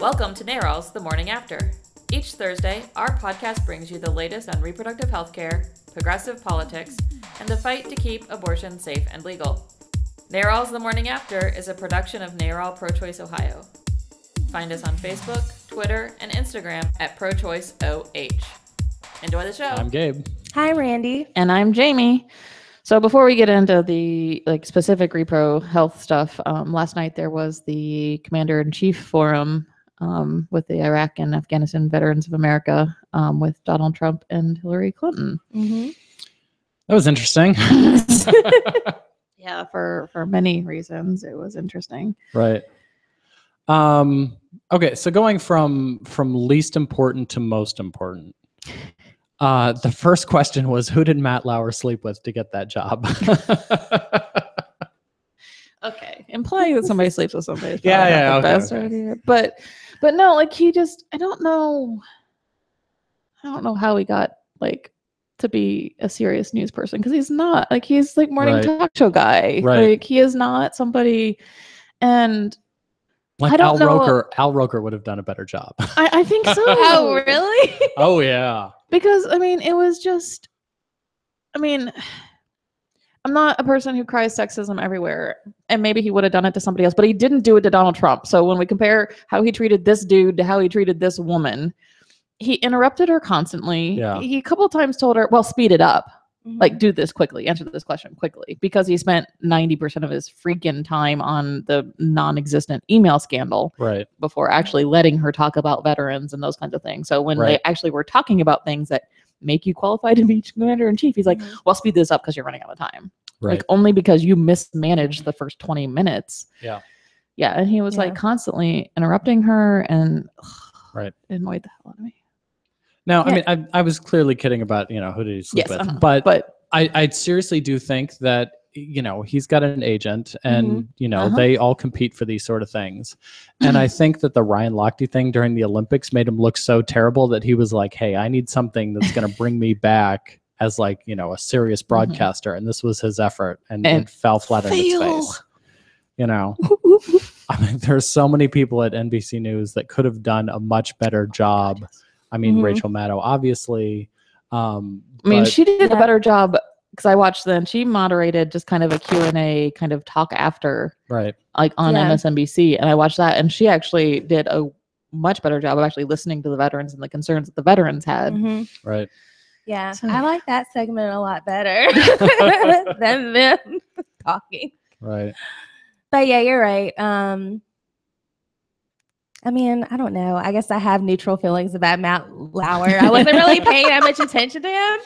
Welcome to NARAL's The Morning After. Each Thursday, our podcast brings you the latest on reproductive health care, progressive politics, and the fight to keep abortion safe and legal. NARAL's The Morning After is a production of NARAL Pro-Choice Ohio. Find us on Facebook, Twitter, and Instagram at ProChoiceOH. Enjoy the show. I'm Gabe. Hi, Randy. And I'm Jamie. So before we get into the specific repro health stuff, last night there was the Commander-in-Chief Forum with the Iraq and Afghanistan Veterans of America with Donald Trump and Hillary Clinton. Mm-hmm. That was interesting. Yeah, for many reasons, it was interesting. Right. Okay, so going from least important to most important. The first question was, who did Matt Lauer sleep with to get that job? Okay, implying that somebody sleeps with somebody. Yeah, the best idea. But no, like he just, I don't know how he got to be a serious news person, because he's not. He's morning talk show guy. Right. He is not somebody, and I Al don't know. Roker would have done a better job. I think so. Oh, really? Oh yeah. Because it was just, I'm not a person who cries sexism everywhere, and maybe he would have done it to somebody else, but he didn't do it to Donald Trump. So when we compare how he treated this dude to how he treated this woman, he interrupted her constantly. Yeah. He a couple of times told her, well, speed it up. Mm-hmm. Do this quickly, answer this question quickly, because he spent 90% of his freaking time on the non-existent email scandal before actually letting her talk about veterans and those kinds of things. So when they actually were talking about things that make you qualify to be commander-in-chief, he's like, well, speed this up because you're running out of time. Right. Only because you mismanaged the first 20 minutes. Yeah. Yeah. And he was constantly interrupting her, and it annoyed the hell out of me. Now, I was clearly kidding about, who did he sleep with, but I seriously do think that, he's got an agent, and, they all compete for these sort of things. And I think that the Ryan Lochte thing during the Olympics made him look so terrible that he was like, hey, I need something that's going to bring me back as a serious broadcaster. And this was his effort, and it fell flat on its face. There's so many people at NBC News that could have done a much better job. Rachel Maddow, obviously. She did a better job, because I watched then. She moderated just kind of a Q&A kind of talk after, on MSNBC. And I watched that, and she actually did a much better job of actually listening to the veterans and the concerns that the veterans had. Mm-hmm. Right. Yeah. So, I like that segment a lot better than them talking. Right. But yeah, you're right. I don't know. I guess I have neutral feelings about Matt Lauer. I wasn't really paying that much attention to him.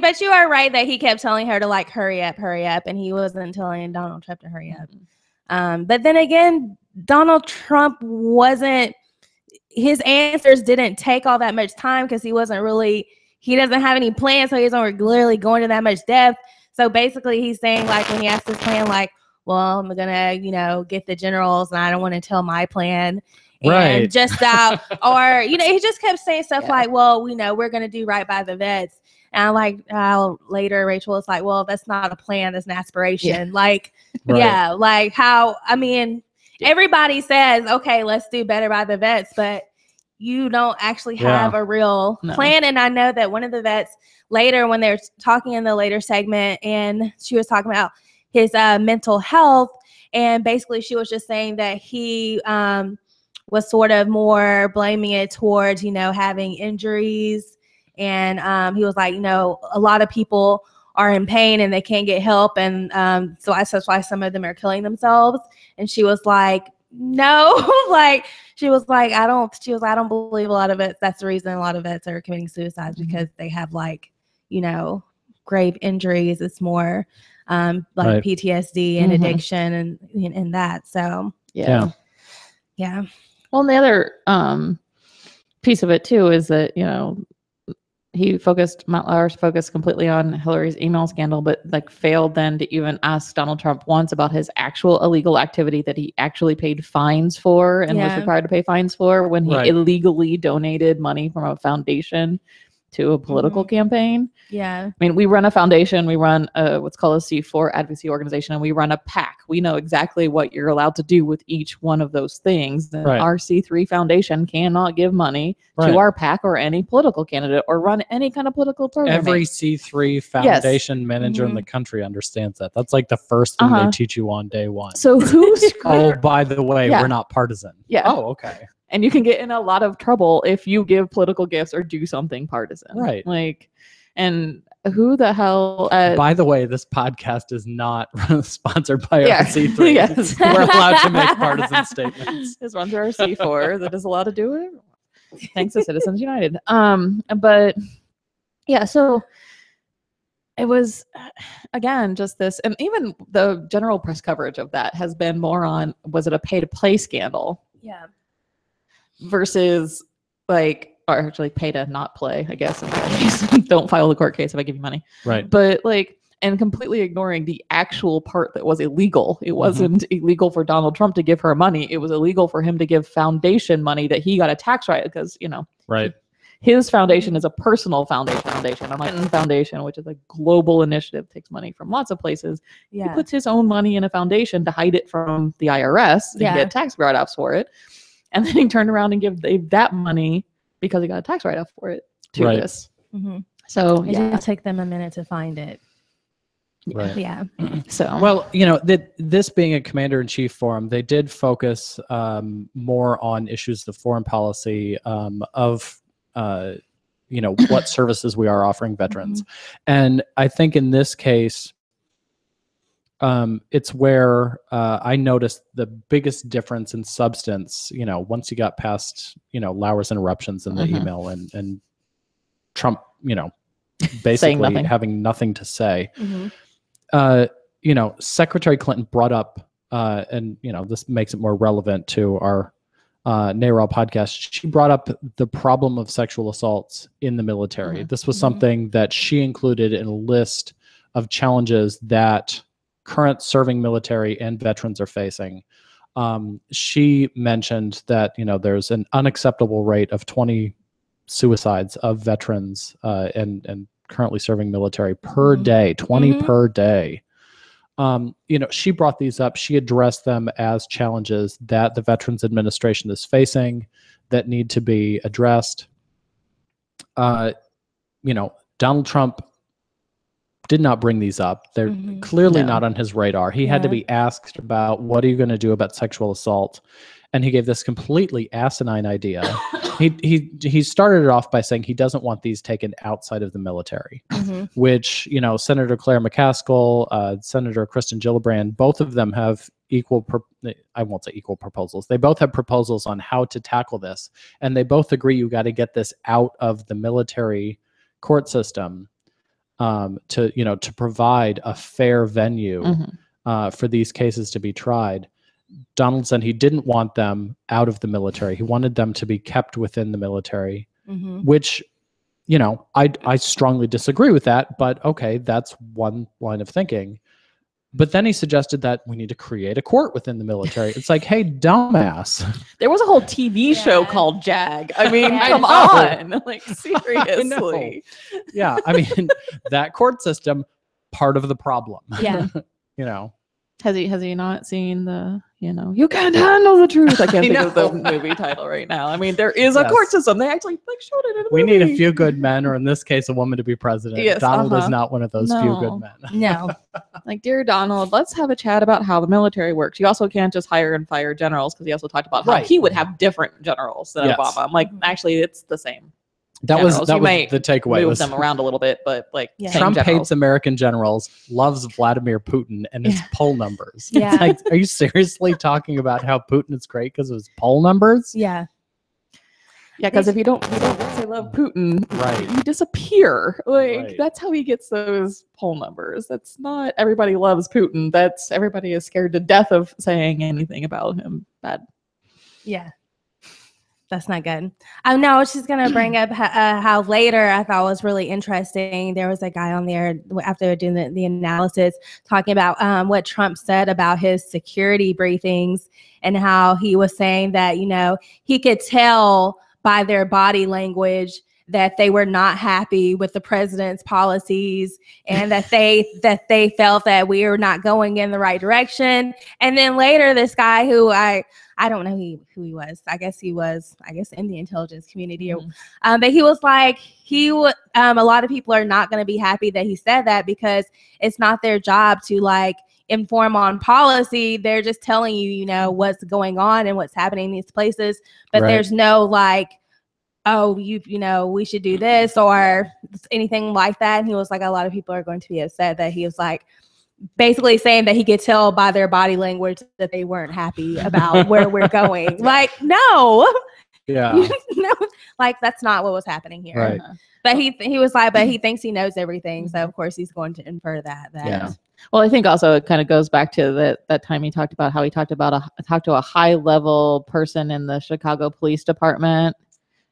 But you are right that he kept telling her to hurry up, and he wasn't telling Donald Trump to hurry up. But then again, Donald Trump his answers didn't take all that much time, because he doesn't have any plans, so he doesn't literally go into that much depth. So basically he's saying, when he asked his plan, well, I'm gonna, get the generals, and I don't want to tell my plan. And just out, or he just kept saying stuff well, we're gonna do right by the vets. And how later Rachel was like, well, that's not a plan, that's an aspiration. Everybody says, okay, let's do better by the vets, but you don't actually have a real plan. And I know that one of the vets later, when they're talking in the later segment, and she was talking about his mental health, and basically she was just saying that he was sort of more blaming it towards, having injuries. And he was like, a lot of people are in pain and they can't get help. And so that's why some of them are killing themselves. And she was like, no, she was like, I don't believe a lot of it. That's the reason a lot of vets are committing suicides, because they have grave injuries. It's more PTSD and addiction and that. So, yeah. Well, and the other piece of it too is that, Matt Lauer focused completely on Hillary's email scandal, but failed then to even ask Donald Trump once about his actual illegal activity that he actually paid fines for and was required to pay fines for when he illegally donated money from a foundation to a political campaign. Yeah. I mean, we run a foundation, we run what's called a C4 advocacy organization, and we run a PAC. We know exactly what you're allowed to do with each one of those things. And our C3 foundation cannot give money to our PAC or any political candidate or run any kind of political program. Every C3 foundation manager in the country understands that. That's like the first thing they teach you on day one. So who's oh, by the way, we're not partisan. Yeah. Oh, okay. And you can get in a lot of trouble if you give political gifts or do something partisan. Right. Like, and who the hell... by the way, this podcast is not sponsored by our C3. Yes. We're allowed to make partisan statements. This runs through our C4 that is allowed to do it. Thanks to Citizens United. But yeah, so it was, again, just this, and even the general press coverage of that has been more on, was it a pay-to-play scandal? Yeah. Versus like, or actually pay to not play, I guess. In that case. Don't file the court case if I give you money. Right. But like, and completely ignoring the actual part that was illegal. It wasn't illegal for Donald Trump to give her money. It was illegal for him to give foundation money that he got a tax write because, you know, his foundation is a personal foundation. I'm like, foundation, which is a global initiative, takes money from lots of places. He puts his own money in a foundation to hide it from the IRS and get tax write-offs for it. And then he turned around and gave that money because he got a tax write-off for it to this. So it didn't take them a minute to find it. Right. Yeah. So well, you know, this being a commander-in-chief forum, they did focus more on issues of foreign policy of you know, what services we are offering veterans. And I think in this case, it's where I noticed the biggest difference in substance, you know, once you got past, you know, Lauer's interruptions in the email and Trump, you know, basically having nothing to say. You know, Secretary Clinton brought up, and, you know, this makes it more relevant to our NARAL podcast. She brought up the problem of sexual assaults in the military. This was something that she included in a list of challenges that current serving military and veterans are facing. She mentioned that, you know, there's an unacceptable rate of 20 suicides of veterans and currently serving military per day, 20 per day. You know, she brought these up. She addressed them as challenges that the Veterans Administration is facing that need to be addressed. You know, Donald Trump did not bring these up. They're clearly not on his radar. He had to be asked about, what are you going to do about sexual assault? And he gave this completely asinine idea. He started it off by saying he doesn't want these taken outside of the military, which, you know, Senator Claire McCaskill, Senator Kristen Gillibrand, both of them have I won't say equal proposals. They both have proposals on how to tackle this. And they both agree you got to get this out of the military court system to, you know, to provide a fair venue for these cases to be tried. Donald said he didn't want them out of the military. He wanted them to be kept within the military, which, you know, I strongly disagree with that, but okay, that's one line of thinking. But then he suggested that we need to create a court within the military. It's like, hey, dumbass. There was a whole TV show called JAG. I mean, come on. Like, seriously. Yeah, I mean, that court system, part of the problem. Yeah. You know. Has he not seen the, you know, you can't handle the truth? I can't think of the movie title right now. I mean, there is a court system. They actually like showed it in a movie. We need a few good men, or in this case, a woman to be president. Yes, Donald is not one of those few good men. No. Like, dear Donald, let's have a chat about how the military works. You also can't just hire and fire generals, because he also talked about how he would have different generals than Obama. I'm like, actually, it's the same. That was the takeaway. Move them around a little bit, but like Trump hates American generals, loves Vladimir Putin and his poll numbers. Yeah. It's like, are you seriously talking about how Putin is great because of his poll numbers? Yeah. Yeah, because if you don't say love Putin, you disappear. Like that's how he gets those poll numbers. That's not everybody loves Putin. That's everybody is scared to death of saying anything about him bad. Yeah. That's not good. I was just going to bring up how later I thought was really interesting. There was a guy on there after doing the analysis talking about what Trump said about his security briefings and how he was saying that, you know, he could tell by their body language that they were not happy with the president's policies and that they felt that we were not going in the right direction. And then later, this guy who I don't know who he was. I guess he was, in the intelligence community. But he was like, a lot of people are not going to be happy that he said that because it's not their job to like inform on policy. They're just telling you, what's going on and what's happening in these places. But there's no like, oh, we should do this or anything like that. And he was like, a lot of people are going to be upset that he was like, basically saying that he could tell by their body language that they weren't happy about where we're going. Like, no. Yeah. No, like that's not what was happening here. Right. But he was like, but he thinks he knows everything. So of course he's going to infer that. Yeah. Well, I think also it kind of goes back to that time he talked about how he talked to a high level person in the Chicago Police Department.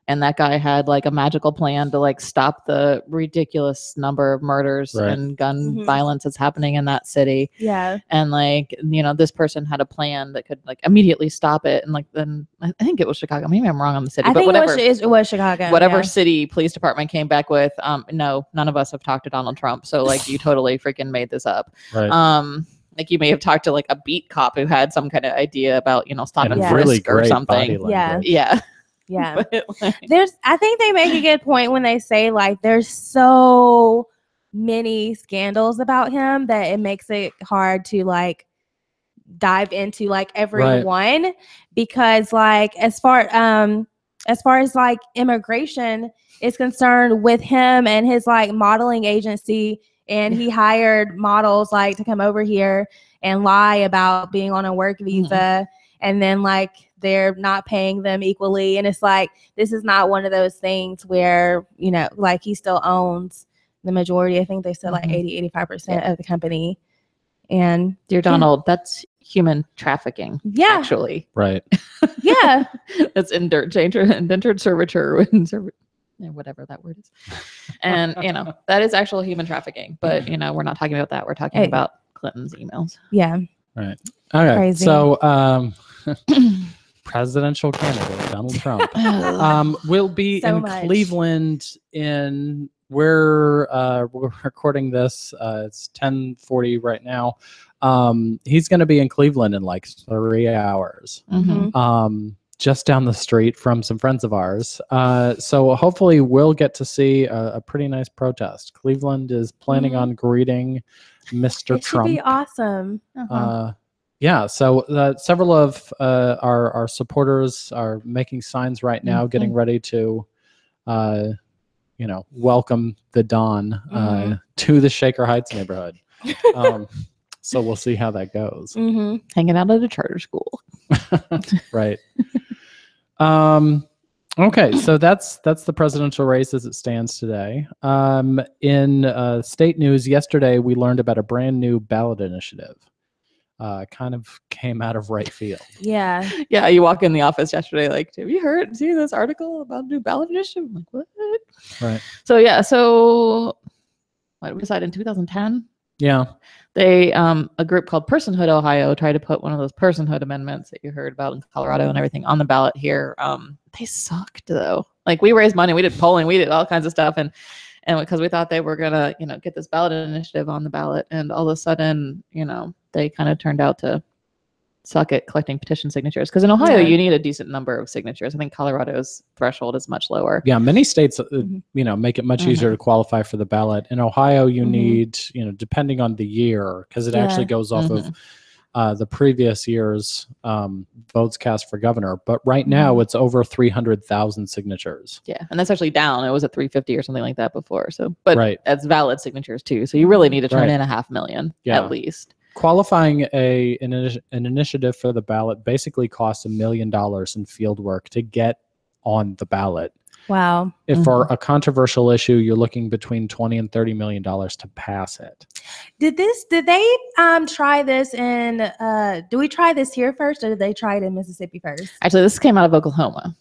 And that guy had like a magical plan to like stop the ridiculous number of murders and gun violence that's happening in that city. Yeah. And like, this person had a plan that could like immediately stop it. And like, then I think it was Chicago. Maybe I'm wrong on the city, but whatever. It was Chicago. Whatever city police department came back with, no, none of us have talked to Donald Trump. So like you totally freaking made this up. Right. Like you may have talked to like a beat cop who had some kind of idea about, stopping really frisk or something. Yeah. Yeah. Yeah. I think they make a good point when they say like there's so many scandals about him that it makes it hard to like dive into like everyone because like as far as like immigration is concerned with him and his like modeling agency, and he hired models like to come over here and lie about being on a work visa and then like they're not paying them equally. And it's like, this is not one of those things where, like he still owns the majority. I think they said like 80-85% of the company. And dear Donald, that's human trafficking. Yeah. Actually. Right. Yeah. That's indentured servitude, whatever that word is. And, that is actual human trafficking. But, we're not talking about that. We're talking about Clinton's emails. Yeah. Right. Okay. Crazy. So, presidential candidate Donald Trump will be in Cleveland we're recording this. It's 10:40 right now. He's going to be in Cleveland in like 3 hours. Just down the street from some friends of ours. So hopefully we'll get to see a pretty nice protest. Cleveland is planning on greeting Mr. Trump. It should be awesome. Yeah, so several of our supporters are making signs right now, getting ready to, welcome the Don to the Shaker Heights neighborhood. So we'll see how that goes. Hanging out at a charter school. Right. Okay, so that's the presidential race as it stands today. In state news yesterday, we learned about a brand new ballot initiative. Kind of came out of right field. Yeah. Yeah, you walk in the office yesterday like, have you seen this article about a new ballot initiative? I'm like, what? Right. So what was that, in 2010? Yeah. They a group called Personhood Ohio tried to put one of those personhood amendments that you heard about in Colorado and everything on the ballot here. They sucked though. Like we raised money, we did polling, we did all kinds of stuff, and because we thought they were gonna, get this ballot initiative on the ballot, and all of a sudden, they kind of turned out to suck at collecting petition signatures. Because in Ohio, you need a decent number of signatures. I think Colorado's threshold is much lower. Yeah, many states, make it much easier to qualify for the ballot. In Ohio, you need, depending on the year, because it actually goes off of the previous year's votes cast for governor. But right now, it's over 300,000 signatures. Yeah, and that's actually down. It was at 350 or something like that before. So, but that's valid signatures too. So you really need to turn in 500,000 at least. Qualifying an initiative for the ballot basically costs $1 million in field work to get on the ballot. Wow. If for a controversial issue, you're looking between $20 and $30 million to pass it. Did they try this in, do we try this here first or did they try it in Mississippi first? Actually, this came out of Oklahoma.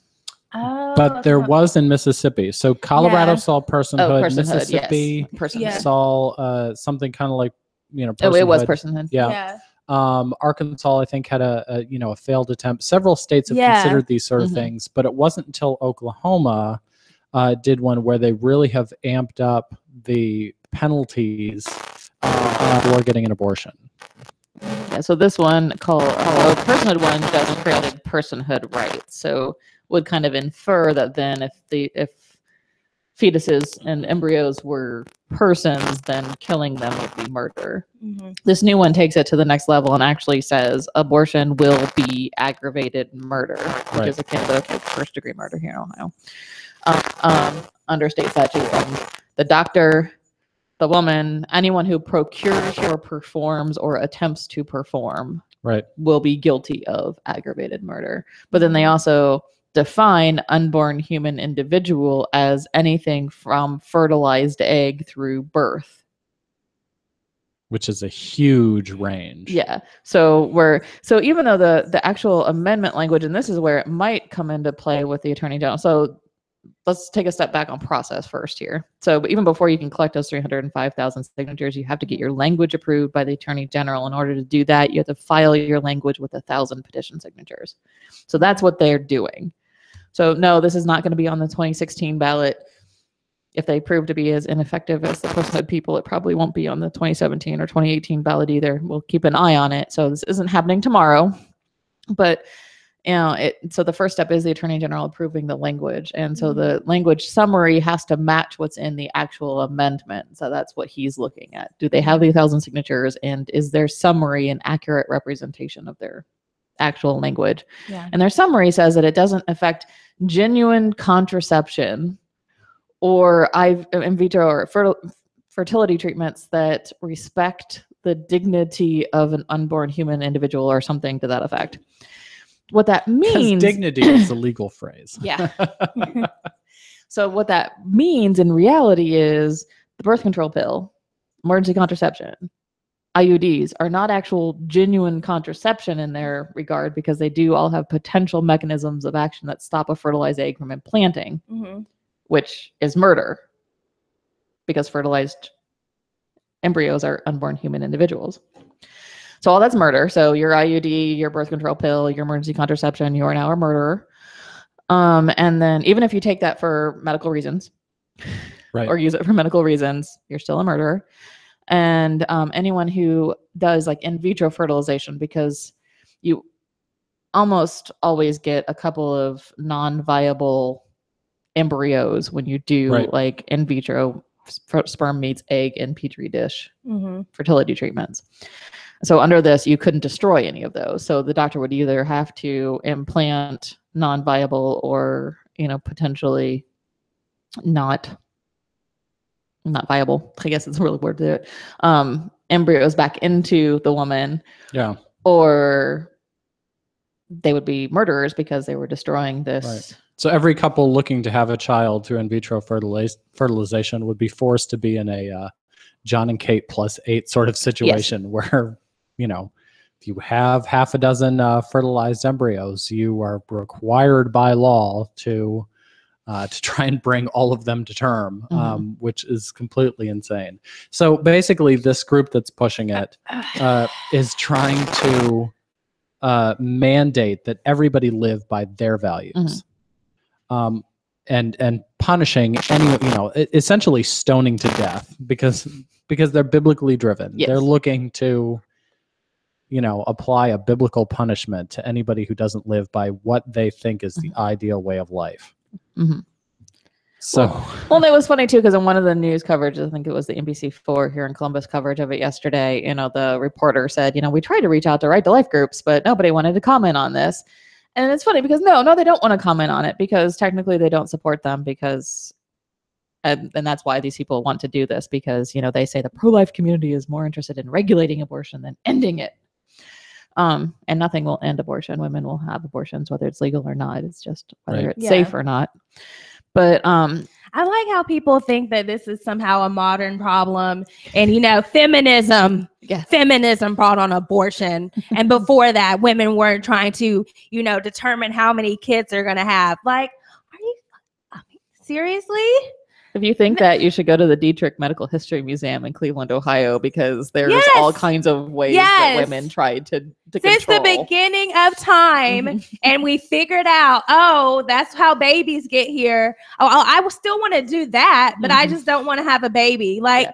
Oh, but there was in Mississippi. So Colorado saw personhood. Mississippi saw something kind of like, personhood. It was personhood. Yeah. Arkansas, I think, had a failed attempt. Several states have considered these sort of things, but it wasn't until Oklahoma did one where they really have amped up the penalties for getting an abortion. Yeah, so this one called personhood one just created personhood rights. So would kind of infer that then if fetuses and embryos were persons, then killing them would be murder. This new one takes it to the next level and actually says abortion will be aggravated murder, which is akin to first degree murder here in Ohio. Under state statute, the doctor, the woman, anyone who procures or performs or attempts to perform will be guilty of aggravated murder. But then they also define unborn human individual as anything from fertilized egg through birth, which is a huge range. Yeah. So even though the actual amendment language, and this is where it might come into play with the Attorney General. So let's take a step back on process first here. So even before you can collect those 305,000 signatures, you have to get your language approved by the Attorney General. In order to do that, you have to file your language with 1,000 petition signatures. So that's what they're doing. So no, this is not going to be on the 2016 ballot. If they prove to be as ineffective as the personhood people, it probably won't be on the 2017 or 2018 ballot either. We'll keep an eye on it. So this isn't happening tomorrow, but so the first step is the Attorney General approving the language. And so the language summary has to match what's in the actual amendment. So that's what he's looking at. Do they have the 1,000 signatures, and is their summary an accurate representation of their actual language? Yeah. And their summary says that it doesn't affect genuine contraception or in vitro or fertility treatments that respect the dignity of an unborn human individual or something to that effect. What that means, dignity is a legal phrase. Yeah. So what that means in reality is the birth control pill, emergency contraception, IUDs are not actual genuine contraception in their regard, because they do all have potential mechanisms of action that stop a fertilized egg from implanting, which is murder, because fertilized embryos are unborn human individuals. So all that's murder. So your IUD, your birth control pill, your emergency contraception, you are now a murderer. And then even if you take that for medical reasons, or use it for medical reasons, you're still a murderer. And anyone who does like in vitro fertilization, because you almost always get a couple of non-viable embryos when you do like in vitro sperm meets egg in petri dish fertility treatments. So under this, you couldn't destroy any of those. So the doctor would either have to implant non-viable or, potentially not viable, I guess it's a real word to it, embryos back into the woman. Yeah. Or they would be murderers because they were destroying this. Right. So every couple looking to have a child through in vitro fertilization would be forced to be in a John and Kate +8 sort of situation where, if you have half a dozen fertilized embryos, you are required by law to try and bring all of them to term, which is completely insane. So basically, this group that's pushing it is trying to mandate that everybody live by their values, and punishing any, essentially stoning to death because they're biblically driven. They're looking to apply a biblical punishment to anybody who doesn't live by what they think is the ideal way of life. So, well, it was funny too, because in one of the news coverage, I think it was the NBC4 here in Columbus coverage of it yesterday, the reporter said, we tried to reach out to Right to Life groups, but nobody wanted to comment on this. And it's funny because no, they don't want to comment on it, because technically they don't support them, because and that's why these people want to do this, because, they say the pro-life community is more interested in regulating abortion than ending it. And nothing will end abortion. Women will have abortions, whether it's legal or not. It's just whether it's safe or not. But I like how people think that this is somehow a modern problem, and feminism brought on abortion, and before that, women weren't trying to determine how many kids they're gonna have. Like, are you seriously? If you think that, you should go to the Dietrich Medical History Museum in Cleveland, Ohio, because there's all kinds of ways that women tried to since control. the beginning of time, and we figured out, oh, that's how babies get here. Oh, I will still want to do that, but I just don't want to have a baby. Like,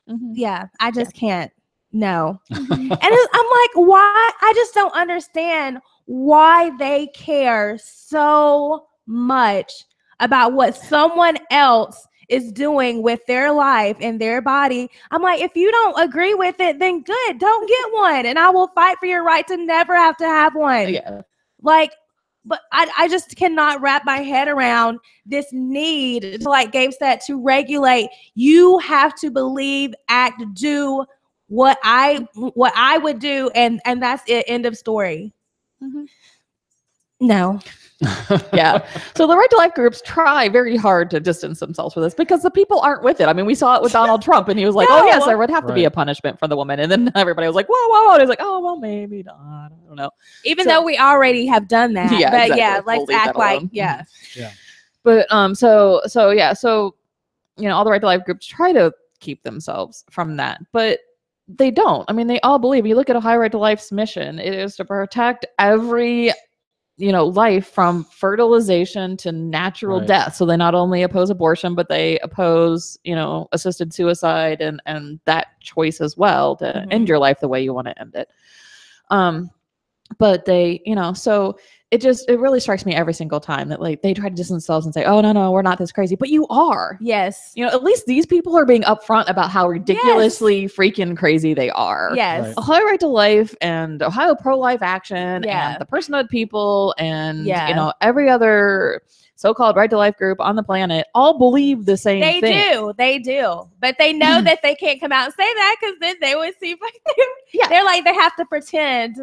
I just can't. No. And I'm like, why? I just don't understand why they care so much about what someone else is doing with their life and their body. I'm like, if you don't agree with it, then good, don't get one. And I will fight for your right to never have to have one. Yeah. Like, but I just cannot wrap my head around this need to, like Gabe said, to regulate. You have to believe, act, do what I would do, and that's it. End of story. No. Yeah. So the Right to Life groups try very hard to distance themselves from this because the people aren't with it. I mean, we saw it with Donald Trump, and he was like, oh, yes, there would have to be a punishment for the woman. And then everybody was like, whoa, whoa, whoa. And he's like, oh, well, maybe not. I don't know. Even though we already have done that. Yeah, but exactly. let's act like, Yeah. But so you know, all the Right to Life groups try to keep themselves from that, but they don't. I mean, they all believe. You look at Ohio Right to Life's mission; it is to protect every, you know, life from fertilization to natural death. So they not only oppose abortion, but they oppose, you know, assisted suicide and that choice as well to end your life the way you want to end it. But they, you know, so it really strikes me every single time that like they try to distance themselves and say, oh, no, we're not this crazy, but you are. Yes. You know, at least these people are being upfront about how ridiculously freaking crazy they are. Yes. Right. Ohio Right to Life and Ohio Pro-Life Action and the Personhood people and, you know, every other so-called Right to Life group on the planet all believe the same thing. They do. But they know that they can't come out and say that because then they would seem like they're like, they have to pretend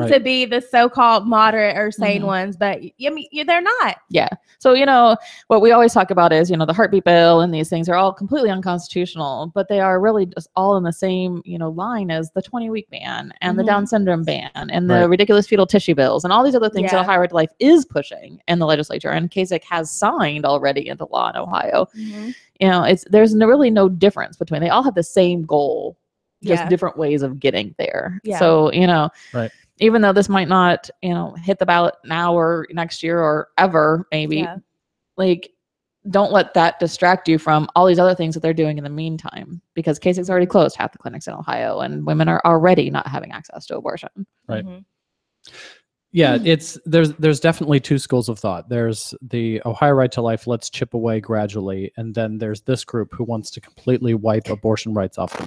to be the so-called moderate or sane ones, but I mean, they're not. Yeah. So, you know, what we always talk about is, you know, the heartbeat bill and these things are all completely unconstitutional, but they are really just all in the same, you know, line as the 20-week ban and the Down syndrome ban and the ridiculous fetal tissue bills and all these other things that Ohio Right to Life is pushing in the legislature, and Kasich has signed already into law in Ohio. You know, there's really no difference between, they all have the same goal, just different ways of getting there. So, you know, even though this might not, you know, hit the ballot now or next year or ever, maybe, like, don't let that distract you from all these other things that they're doing in the meantime, because Kasich's already closed half the clinics in Ohio and women are already not having access to abortion. Right. Yeah, there's definitely two schools of thought. There's the Ohio Right to Life, let's chip away gradually, and then there's this group who wants to completely wipe abortion rights off the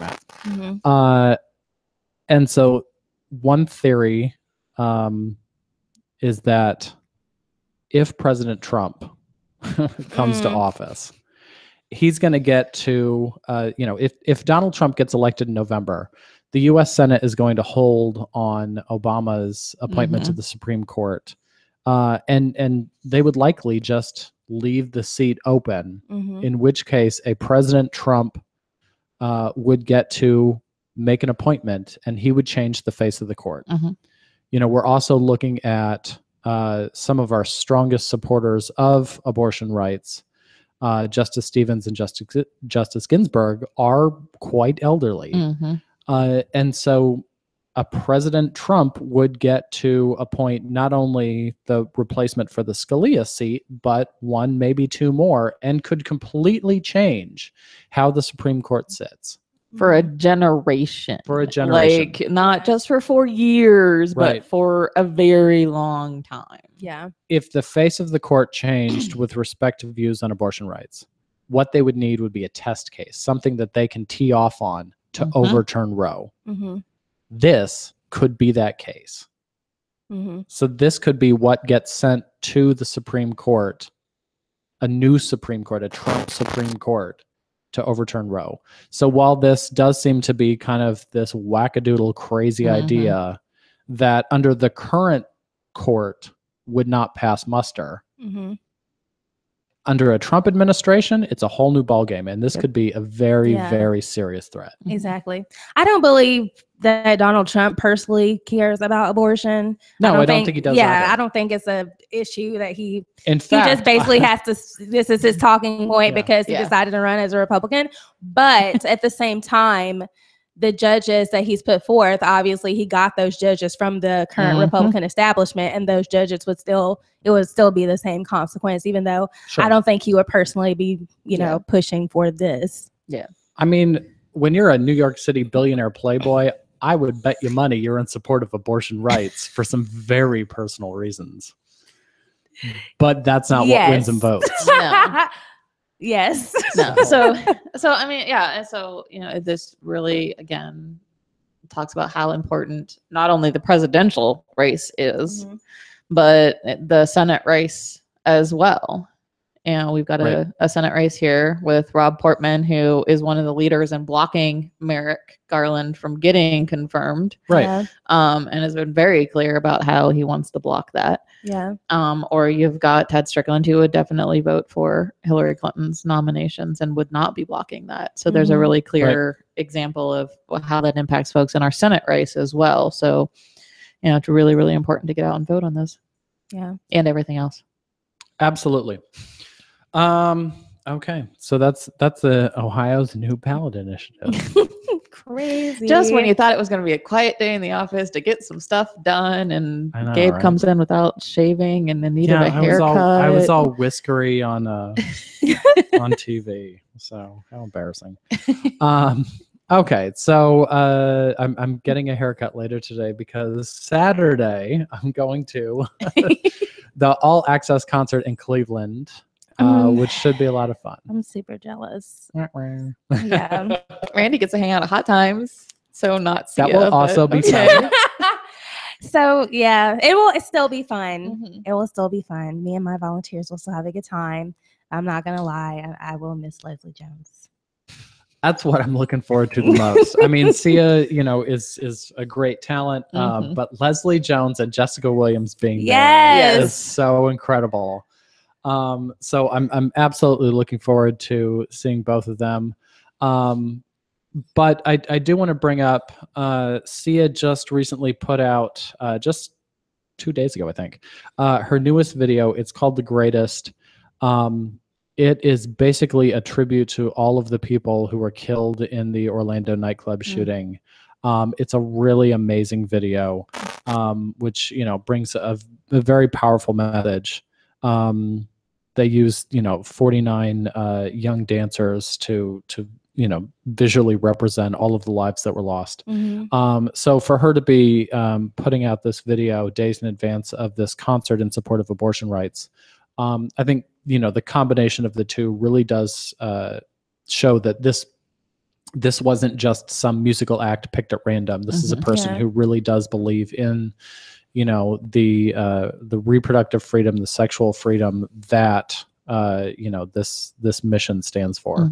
map. And so one theory is that if President Trump comes to office, he's going to get to, you know, if Donald Trump gets elected in November, the U.S. Senate is going to hold on Obama's appointment to the Supreme Court, and they would likely just leave the seat open, in which case a President Trump would get to make an appointment and he would change the face of the court. You know, we're also looking at some of our strongest supporters of abortion rights. Justice Stevens and Justice Ginsburg are quite elderly. And so a President Trump would get to appoint not only the replacement for the Scalia seat, but one, maybe two more, and could completely change how the Supreme Court sits. For a generation. For a generation. Like, not just for 4 years, but for a very long time. Yeah. If the face of the court changed with respect to views on abortion rights, what they would need would be a test case, something that they can tee off on to overturn Roe. This could be that case. So this could be what gets sent to the Supreme Court, a new Supreme Court, a Trump Supreme Court, to overturn Roe. So while this does seem to be kind of this wackadoodle crazy idea that under the current court would not pass muster, Under a Trump administration, it's a whole new ballgame, and this could be a very, very serious threat. Exactly. I don't believe that Donald Trump personally cares about abortion. No, I don't think he does. Yeah, either. I don't think it's a issue that he. In fact, he just basically has to. This is his talking point because he decided to run as a Republican. But at the same time, the judges that he's put forth, obviously, he got those judges from the current Republican establishment, and those judges would still be the same consequence, even though I don't think he would personally be, pushing for this. Yeah. I mean, when you're a New York City billionaire playboy, I would bet you money you're in support of abortion rights for some very personal reasons. But that's not what wins them votes. No. Yes. No. So I mean, yeah. And so, this really, again, talks about how important not only the presidential race is, but the Senate race as well. And we've got a Senate race here with Rob Portman, who is one of the leaders in blocking Merrick Garland from getting confirmed. Right. Yeah. And has been very clear about how he wants to block that. Yeah. Or you've got Ted Strickland, who would definitely vote for Hillary Clinton's nominations and would not be blocking that. So there's a really clear example of how that impacts folks in our Senate race as well. So, it's really, really important to get out and vote on those. Yeah. And everything else. Absolutely. Okay. So that's the Ohio's new ballot initiative. Crazy. Just when you thought it was going to be a quiet day in the office to get some stuff done, and Gabe comes in without shaving and then needed a haircut. I was all whiskery on on TV. So how embarrassing. Okay, so I'm getting a haircut later today because Saturday I'm going to the All Access concert in Cleveland. Which should be a lot of fun. I'm super jealous. Yeah. Randy gets to hang out at Hot Times, so not That will also be fun. So yeah, it will still be fun. It will still be fun. Me and my volunteers will still have a good time. I'm not gonna lie, I will miss Leslie Jones. That's what I'm looking forward to the most. I mean, Sia, is a great talent, but Leslie Jones and Jessica Williams being there is so incredible. So I'm absolutely looking forward to seeing both of them. But I do want to bring up, Sia just recently put out, just 2 days ago, I think, her newest video. It's called The Greatest. It is basically a tribute to all of the people who were killed in the Orlando nightclub shooting. It's a really amazing video, which, brings a very powerful message. They used, 49 young dancers to visually represent all of the lives that were lost. So for her to be putting out this video days in advance of this concert in support of abortion rights, I think, the combination of the two really does show that this wasn't just some musical act picked at random. This is a person who really does believe in the reproductive freedom, the sexual freedom that this mission stands for.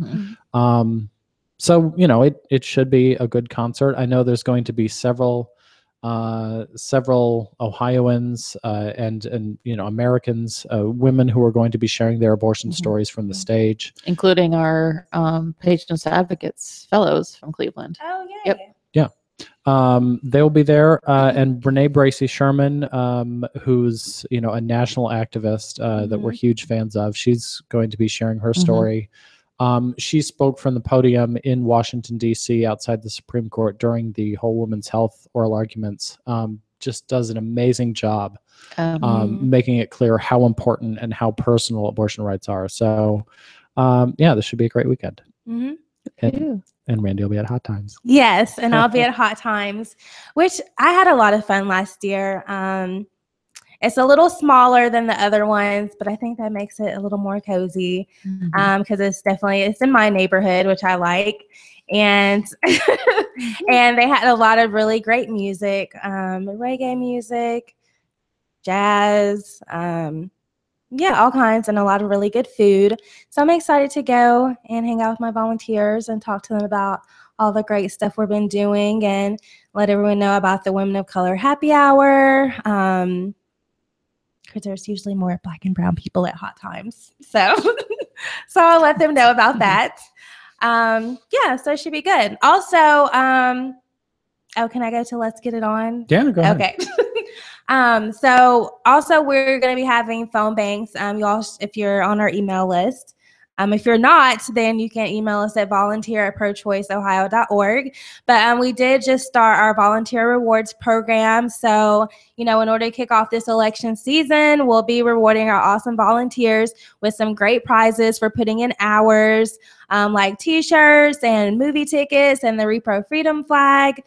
So it should be a good concert. I know there's going to be several Ohioans and Americans, women who are going to be sharing their abortion stories from the stage, including our Patients Advocates fellows from Cleveland. Oh yeah. Yep. Yeah. They'll be there, and Renee Bracey Sherman, who's a national activist that we're huge fans of. She's going to be sharing her story. She spoke from the podium in Washington, D.C. outside the Supreme Court during the whole women's health oral arguments. Just does an amazing job making it clear how important and how personal abortion rights are. So, this should be a great weekend. And Randy will be at Hot Times. Yes, and I'll be at Hot Times, which I had a lot of fun last year. It's a little smaller than the other ones, but I think that makes it a little more cozy because it's in my neighborhood, which I like. And and they had a lot of really great music, reggae music, jazz, all kinds, and a lot of really good food. So I'm excited to go and hang out with my volunteers and talk to them about all the great stuff we've been doing and let everyone know about the Women of Color Happy Hour. because there's usually more Black and brown people at hot times. So, so I'll let them know about that. Yeah, so it should be good. Also, oh, can I go to Let's Get It On? Yeah, go ahead. Okay. So also we're going to be having phone banks. Y'all, if you're on our email list, if you're not, then you can email us at volunteer@prochoiceohio.org. But we did just start our volunteer rewards program. So, in order to kick off this election season, we'll be rewarding our awesome volunteers with some great prizes for putting in hours, like t-shirts and movie tickets and the Repro Freedom flag.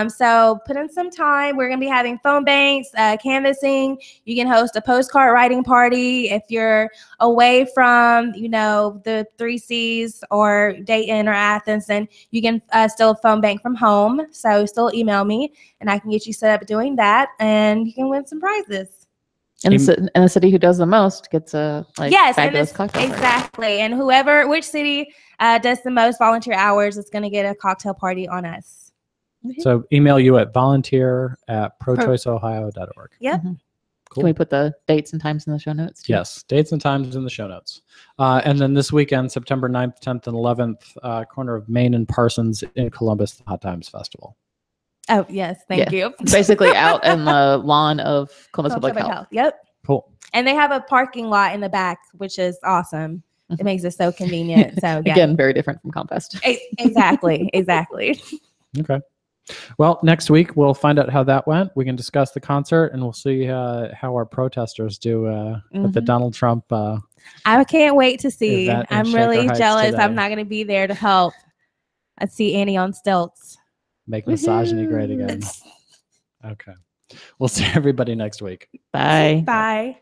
So put in some time. We're going to be having phone banks, canvassing. You can host a postcard writing party. If you're away from, the 3 C's or Dayton or Athens, then you can still phone bank from home. So still email me and I can get you set up doing that and you can win some prizes. And the city who does the most gets a fabulous cocktail party. Exactly. And which city does the most volunteer hours is going to get a cocktail party on us. So email you at volunteer@prochoiceohio.org. Yep. Cool. Can we put the dates and times in the show notes too? Yes, dates and times in the show notes. And then this weekend, September 9th, 10th, and 11th, corner of Main and Parsons in Columbus, the Hot Times Festival. Oh, yes. Thank you. Basically out in the lawn of Columbus Public Health. Yep. Cool. And they have a parking lot in the back, which is awesome. It makes it so convenient. So yeah. Again, very different from Compest. Exactly. Okay. Well, next week we'll find out how that went. We can discuss the concert and we'll see how our protesters do at the Donald Trump. I can't wait to see. I'm really jealous. Today. I'm not going to be there to help. I see Annie on stilts. Make misogyny great again. Okay. We'll see everybody next week. Bye. Bye.